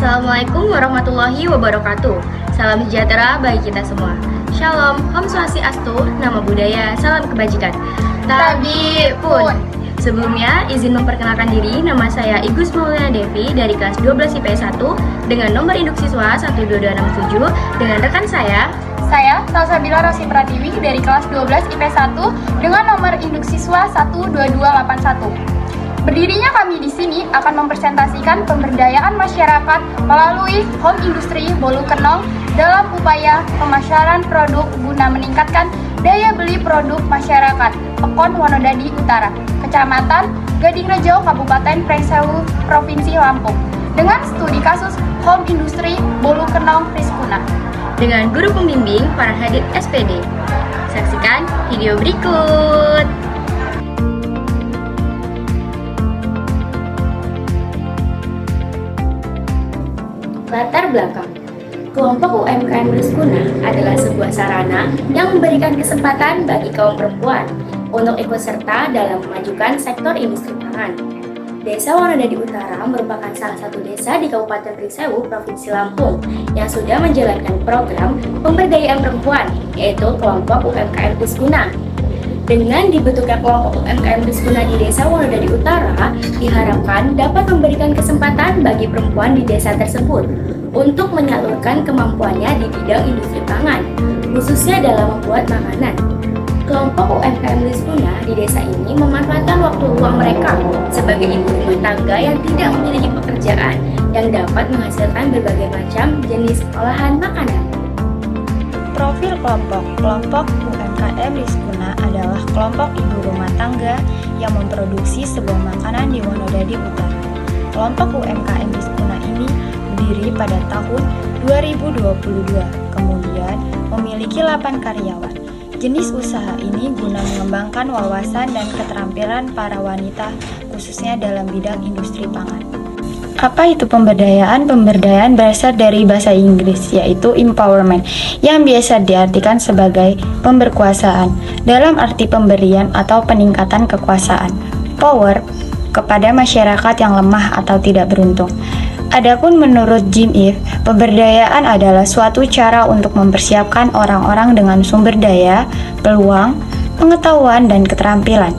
Assalamualaikum warahmatullahi wabarakatuh. Salam sejahtera bagi kita semua. Shalom, Om Swastiastu, Namo Buddhaya, salam kebajikan. Tabi pun. Sebelumnya, izin memperkenalkan diri, nama saya Igus Maulana Devi dari kelas 12 IPS 1 dengan nomor induk siswa 12267 dengan rekan saya Salsabila Rosi Pratiwi dari kelas 12 IPS 1 dengan nomor induk siswa 12281. Berdirinya kami di sini akan mempresentasikan pemberdayaan masyarakat melalui home industry Bolu Kenong dalam upaya pemasaran produk guna meningkatkan daya beli produk masyarakat Pekon Wonodadi Utara, Kecamatan Gadingrejo, Kabupaten Pringsewu, Provinsi Lampung, dengan studi kasus home industry Bolu Kenong Riskuna dengan guru pembimbing Farhadit SPD. Saksikan video berikut. Latar belakang. Kelompok UMKM Riskuna adalah sebuah sarana yang memberikan kesempatan bagi kaum perempuan untuk ikut serta dalam memajukan sektor industri pangan. Desa Wonodadi Utara merupakan salah satu desa di Kabupaten Pringsewu, Provinsi Lampung yang sudah menjalankan program pemberdayaan perempuan, yaitu kelompok UMKM Riskuna. Dengan dibentuknya kelompok UMKM Riskuna di Desa Wonodadi Utara, diharapkan dapat memberikan kesempatan bagi perempuan di desa tersebut untuk menyalurkan kemampuannya di bidang industri pangan, khususnya dalam membuat makanan. Kelompok UMKM Riskuna di desa ini memanfaatkan waktu luang mereka sebagai ibu rumah tangga yang tidak memiliki pekerjaan yang dapat menghasilkan berbagai macam jenis olahan makanan. Profil kelompok UMKM Riskuna adalah kelompok ibu rumah tangga yang memproduksi sebuah makanan di Wonodadi Utara. Kelompok UMKM Riskuna ini berdiri pada tahun 2022, kemudian memiliki 8 karyawan. Jenis usaha ini guna mengembangkan wawasan dan keterampilan para wanita khususnya dalam bidang industri pangan. Apa itu pemberdayaan? Pemberdayaan berasal dari bahasa Inggris, yaitu empowerment, yang biasa diartikan sebagai pemberkuasaan, dalam arti pemberian atau peningkatan kekuasaan. Power, kepada masyarakat yang lemah atau tidak beruntung. Adapun menurut Jim Eve, pemberdayaan adalah suatu cara untuk mempersiapkan orang-orang dengan sumber daya, peluang, pengetahuan, dan keterampilan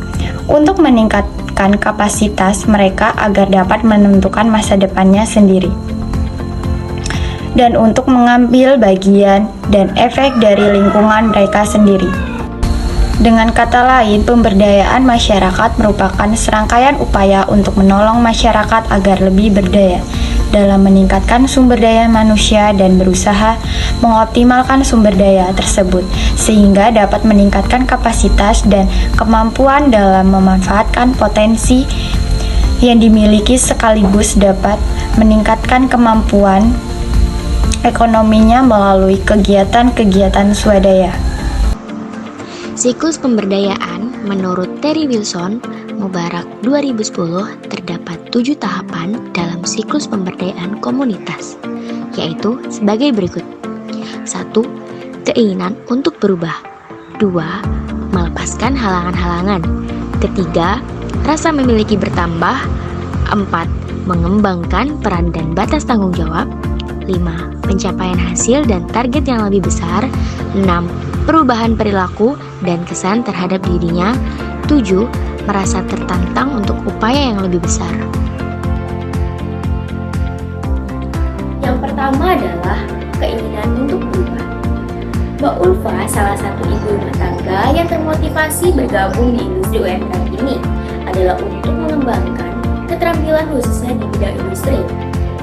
untuk meningkatkan kapasitas mereka agar dapat menentukan masa depannya sendiri dan untuk mengambil bagian dan efek dari lingkungan mereka sendiri. Dengan kata lain, pemberdayaan masyarakat merupakan serangkaian upaya untuk menolong masyarakat agar lebih berdaya dalam meningkatkan sumber daya manusia dan berusaha mengoptimalkan sumber daya tersebut sehingga dapat meningkatkan kapasitas dan kemampuan dalam memanfaatkan potensi yang dimiliki sekaligus dapat meningkatkan kemampuan ekonominya melalui kegiatan-kegiatan swadaya. Siklus pemberdayaan menurut Terry Wilson Mubarak 2010 terdapat 7 tahapan dalam siklus pemberdayaan komunitas, yaitu sebagai berikut. 1. Keinginan untuk berubah. 2. Melepaskan halangan-halangan. 3. Rasa memiliki bertambah. 4. Mengembangkan peran dan batas tanggung jawab. 5. Pencapaian hasil dan target yang lebih besar. 6. Perubahan perilaku dan kesan terhadap dirinya. 7. Merasa tertantang untuk upaya yang lebih besar. Yang pertama adalah keinginan untuk berubah. Mbak Ulfa salah satu ibu rumah tangga yang termotivasi bergabung di industri UMKM ini adalah untuk mengembangkan keterampilan khususnya di bidang industri.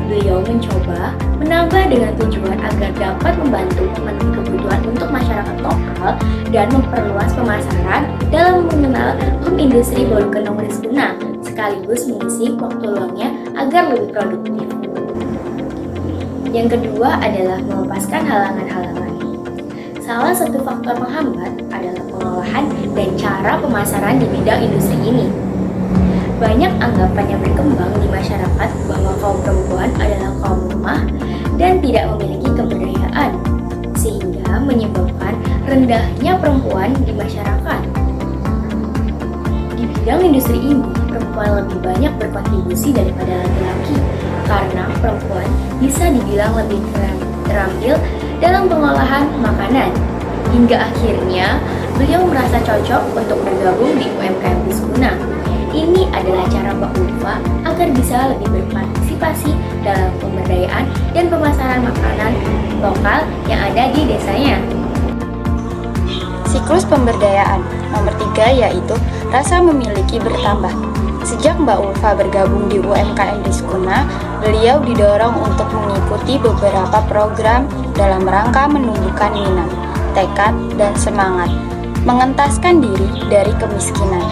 Beliau mencoba menambah dengan tujuan agar dapat membantu memenuhi kebutuhan untuk masyarakat lokal dan memperluas pemasaran dalam mengenal home industry Bolu Kenong Riskuna, sekaligus mengisi waktu luangnya agar lebih produktif. Yang kedua adalah melepaskan halangan-halangan. Salah satu faktor penghambat adalah pengolahan dan cara pemasaran di bidang industri ini. Banyak anggapan yang berkembang di masyarakat bahwa kaum perempuan adalah kaum lemah dan tidak memiliki keberdayaan, sehingga menyebabkan rendahnya perempuan di masyarakat. Di bidang industri ini, perempuan lebih banyak berkontribusi daripada laki-laki, karena perempuan bisa dibilang lebih terampil dalam pengolahan makanan. Hingga akhirnya beliau merasa cocok untuk bergabung di UMKM Rizkuna. Ini adalah cara Mbak Ulfa agar bisa lebih berpartisipasi dalam pemberdayaan dan pemasaran makanan lokal yang ada di desanya. Siklus pemberdayaan nomor 3 yaitu rasa memiliki bertambah. Sejak Mbak Ulfa bergabung di UMKM Rizkuna, beliau didorong untuk mengikuti beberapa program dalam rangka menumbuhkan minat, tekad, dan semangat mengentaskan diri dari kemiskinan.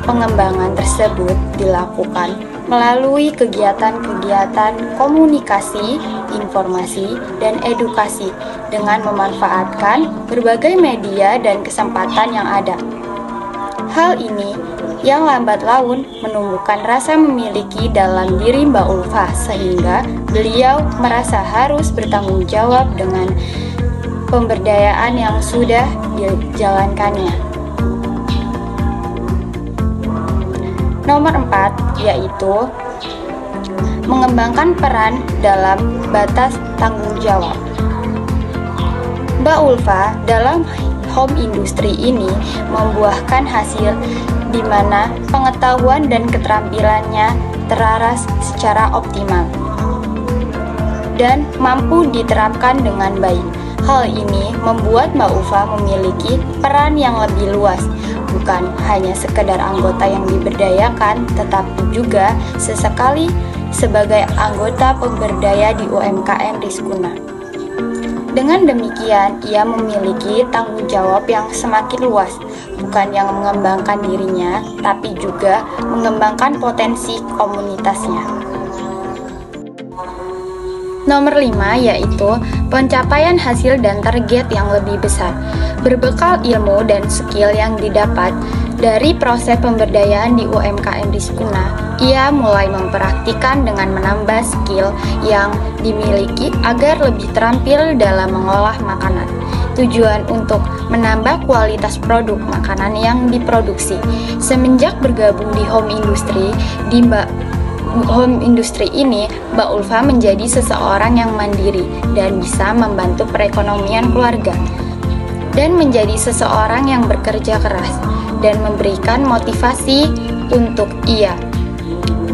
Pengembangan tersebut dilakukan melalui kegiatan-kegiatan komunikasi, informasi, dan edukasi dengan memanfaatkan berbagai media dan kesempatan yang ada. Hal ini yang lambat laun menumbuhkan rasa memiliki dalam diri Mbak Ulfa sehingga beliau merasa harus bertanggung jawab dengan pemberdayaan yang sudah dijalankannya. Nomor 4 yaitu mengembangkan peran dalam batas tanggung jawab. Mbak Ulfa dalam home industry ini membuahkan hasil di mana pengetahuan dan keterampilannya teraras secara optimal dan mampu diterapkan dengan baik. Hal ini membuat Mbak Ulfa memiliki peran yang lebih luas, bukan hanya sekedar anggota yang diberdayakan, tetapi juga sesekali sebagai anggota pemberdaya di UMKM Rizkuna. Dengan demikian, ia memiliki tanggung jawab yang semakin luas, bukan yang mengembangkan dirinya, tapi juga mengembangkan potensi komunitasnya. Nomor 5 yaitu pencapaian hasil dan target yang lebih besar. Berbekal ilmu dan skill yang didapat dari proses pemberdayaan di UMKM Rizkuna, ia mulai mempraktikkan dengan menambah skill yang dimiliki agar lebih terampil dalam mengolah makanan. Tujuan untuk menambah kualitas produk makanan yang diproduksi. Semenjak bergabung di home industry ini, Mbak Ulfa menjadi seseorang yang mandiri dan bisa membantu perekonomian keluarga, dan menjadi seseorang yang bekerja keras dan memberikan motivasi untuk ia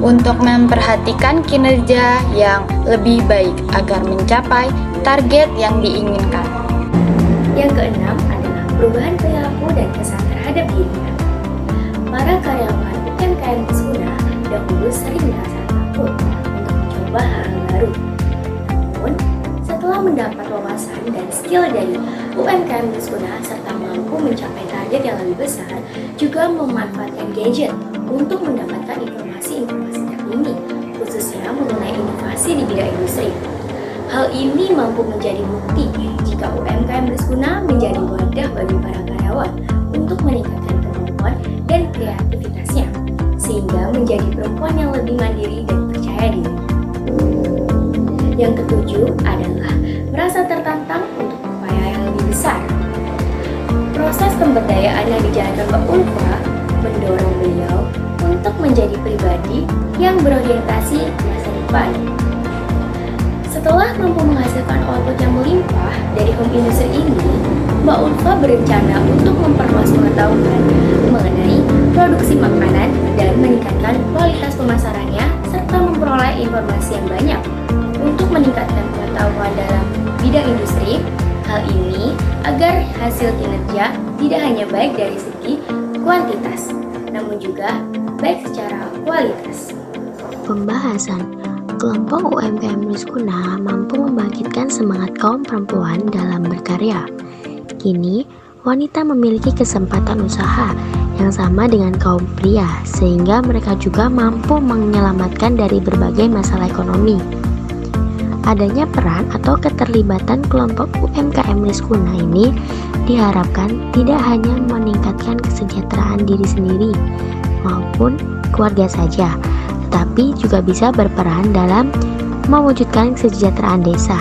untuk memperhatikan kinerja yang lebih baik agar mencapai target yang diinginkan. Yang keenam adalah perubahan perilaku dan kesan terhadap dirinya. Para karyawan UMKM Rizkuna dahulu sering merasa takut untuk mencoba hal baru. Namun, setelah mendapat wawasan dan skill dari UMKM Rizkuna serta mampu mencapai target yang lebih besar, juga memanfaatkan gadget untuk mendapatkan informasi-informasi terkini, khususnya mengenai inovasi di bidang industri. Hal ini mampu menjadi bukti jika UMKM Rizkuna menjadi wadah bagi para karyawan untuk meningkatkan kemampuan dan kreativitasnya, sehingga menjadi perempuan yang lebih mandiri dan percaya diri. Yang ketujuh adalah merasa tertantang untuk upaya yang lebih besar. Proses pemberdayaan yang dijalankan Mbak Ulfa mendorong beliau untuk menjadi pribadi yang berorientasi ke masa depan. Setelah mampu menghasilkan output yang melimpah dari home industry ini, Mbak Ulfa berencana untuk memperluas pengetahuan mengenai produksi makanan dan meningkatkan kualitas pemasarannya serta memperoleh informasi yang banyak untuk meningkatkan pengetahuan dalam bidang industri. Hal ini agar hasil kinerja tidak hanya baik dari segi kuantitas, namun juga baik secara kualitas. Pembahasan kelompok UMKM Rizkuna mampu membangkitkan semangat kaum perempuan dalam berkarya. Kini, wanita memiliki kesempatan usaha yang sama dengan kaum pria, sehingga mereka juga mampu menyelamatkan dari berbagai masalah ekonomi. Adanya peran atau keterlibatan kelompok UMKM Rizkuna ini diharapkan tidak hanya meningkatkan kesejahteraan diri sendiri maupun keluarga saja, tetapi juga bisa berperan dalam mewujudkan kesejahteraan desa.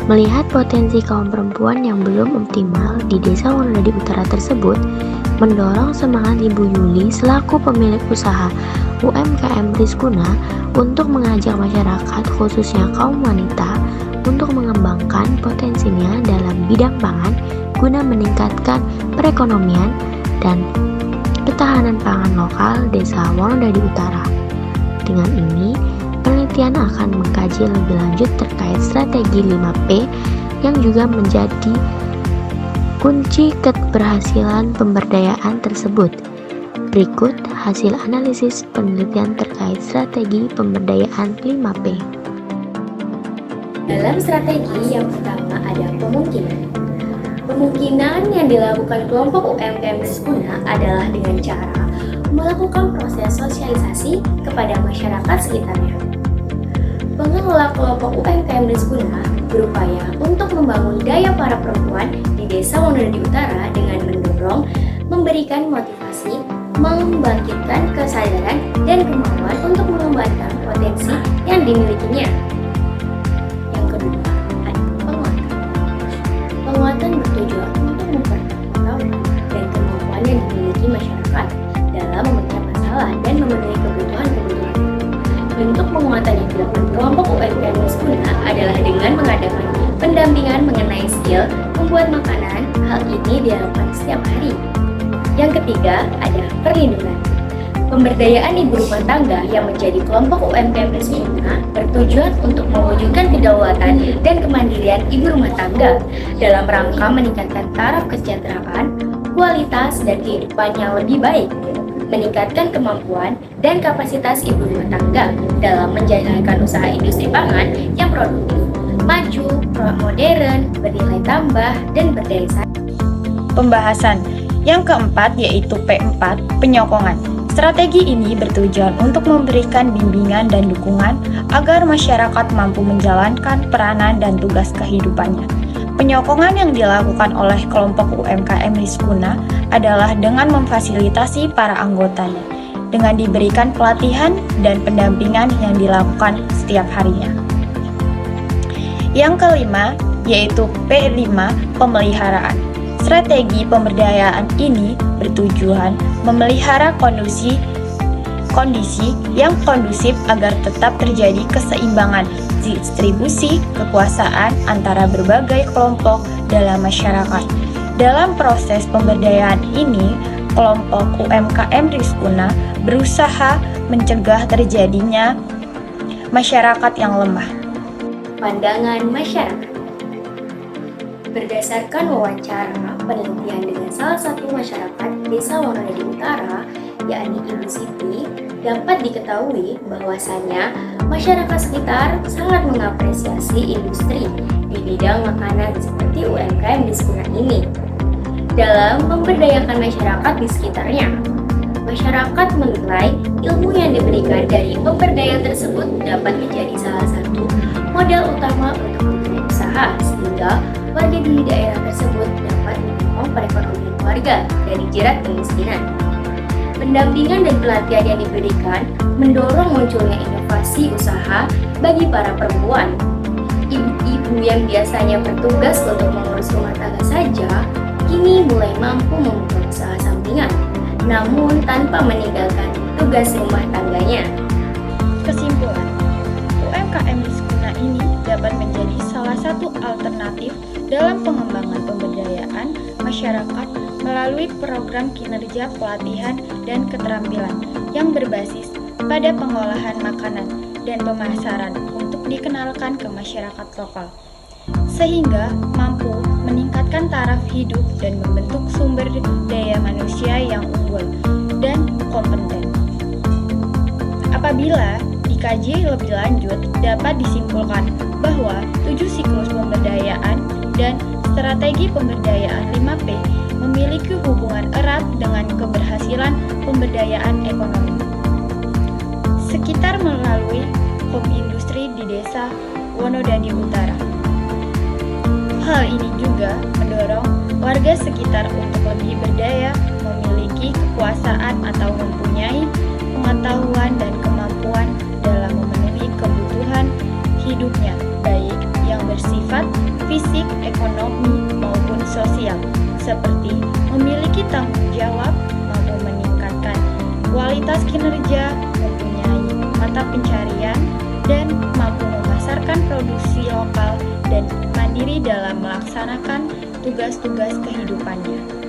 Melihat potensi kaum perempuan yang belum optimal di Desa Wonodadi Utara tersebut, mendorong semangat Ibu Yuli selaku pemilik usaha UMKM Rizkuna untuk mengajak masyarakat khususnya kaum wanita untuk mengembangkan potensinya dalam bidang pangan guna meningkatkan perekonomian dan ketahanan pangan lokal Desa Wonodadi Utara. Dengan ini, penelitian akan mengkaji lebih lanjut terkait strategi 5P yang juga menjadi kunci keberhasilan pemberdayaan tersebut. Berikut hasil analisis penelitian terkait strategi pemberdayaan 5P. Dalam strategi yang pertama ada pemungkinan. Pemungkinan yang dilakukan kelompok UMKM Rizkuna adalah dengan cara melakukan proses sosialisasi kepada masyarakat sekitarnya. Pengelola kelompok UMKM Rizkuna berupaya untuk membangun daya para perempuan di Desa Wonodadi Utara dengan mendorong, memberikan motivasi, membangkitkan kesadaran dan kemampuan untuk mengembangkan potensi yang dimilikinya. Yang kedua, ada penguatan. Penguatan bertujuan untuk memperkuat pengetahuan dan kemampuan yang dimiliki masyarakat dalam memecah masalah dan memenuhi kebutuhan-kebutuhan. Bentuk penguatan yang dilakukan kelompok UMKM Rizkuna adalah dengan mengadakan pendampingan mengenai skill membuat makanan. Hal ini dilakukan setiap hari. Yang ketiga, ada perlindungan. Pemberdayaan ibu rumah tangga yang menjadi kelompok UMKM Rizkuna bertujuan untuk mewujudkan kedaulatan dan kemandirian ibu rumah tangga dalam rangka meningkatkan taraf kesejahteraan, kualitas dan kehidupan yang lebih baik, meningkatkan kemampuan dan kapasitas ibu rumah tangga dalam menjalankan usaha industri pangan yang produktif, maju, modern, bernilai tambah, dan berdaya saing. Pembahasan yang keempat yaitu P4, penyokongan. Strategi ini bertujuan untuk memberikan bimbingan dan dukungan agar masyarakat mampu menjalankan peranan dan tugas kehidupannya. Penyokongan yang dilakukan oleh kelompok UMKM Rizkuna adalah dengan memfasilitasi para anggotanya, dengan diberikan pelatihan dan pendampingan yang dilakukan setiap harinya. Yang kelima yaitu P5, pemeliharaan. Strategi pemberdayaan ini bertujuan memelihara kondisi yang kondusif agar tetap terjadi keseimbangan distribusi kekuasaan antara berbagai kelompok dalam masyarakat. Dalam proses pemberdayaan ini, kelompok UMKM Rizkuna berusaha mencegah terjadinya masyarakat yang lemah. Pandangan masyarakat. Berdasarkan wawancara penelitian dengan salah satu masyarakat Desa Wonodadi Utara, yakni Ibu Siti, dapat diketahui bahwasannya masyarakat sekitar sangat mengapresiasi industri di bidang makanan seperti UMKM Rizkuna ini dalam memberdayakan masyarakat di sekitarnya. Masyarakat menilai ilmu yang diberikan dari pemberdayaan tersebut dapat menjadi salah satu modal utama untuk memulai usaha, sehingga warga di daerah tersebut dapat mendorong perekonomian warga dari jerat kemiskinan. Pendampingan dan pelatihan yang diberikan mendorong munculnya inovasi usaha bagi para perempuan. Ibu-ibu yang biasanya bertugas untuk mengurus rumah tangga saja, kini mulai mampu membuka usaha sampingan, namun tanpa meninggalkan tugas rumah tangganya. Kesimpulan, UMKM Rizkuna ini dapat menjadi salah satu alternatif dalam pengembangan pemberdayaan masyarakat melalui program kinerja pelatihan dan keterampilan yang berbasis pada pengolahan makanan dan pemasaran untuk dikenalkan ke masyarakat lokal, sehingga mampu meningkatkan taraf hidup dan membentuk sumber daya manusia yang unggul dan kompeten. Apabila dikaji lebih lanjut, dapat disimpulkan bahwa 7 siklus pemberdayaan dan strategi pemberdayaan 5P memiliki hubungan erat dengan keberhasilan pemberdayaan ekonomi sekitar melalui home industri di Desa Wonodadi Utara. Hal ini juga mendorong warga sekitar untuk lebih berdaya, memiliki kekuasaan atau mempunyai pengetahuan dan kemampuan dalam memenuhi kebutuhan hidupnya, baik yang bersifat fisik, ekonomi, maupun sosial, seperti memiliki tanggung jawab, mampu meningkatkan kualitas kinerja, mata pencarian dan mampu memasarkan produksi lokal dan mandiri dalam melaksanakan tugas-tugas kehidupannya.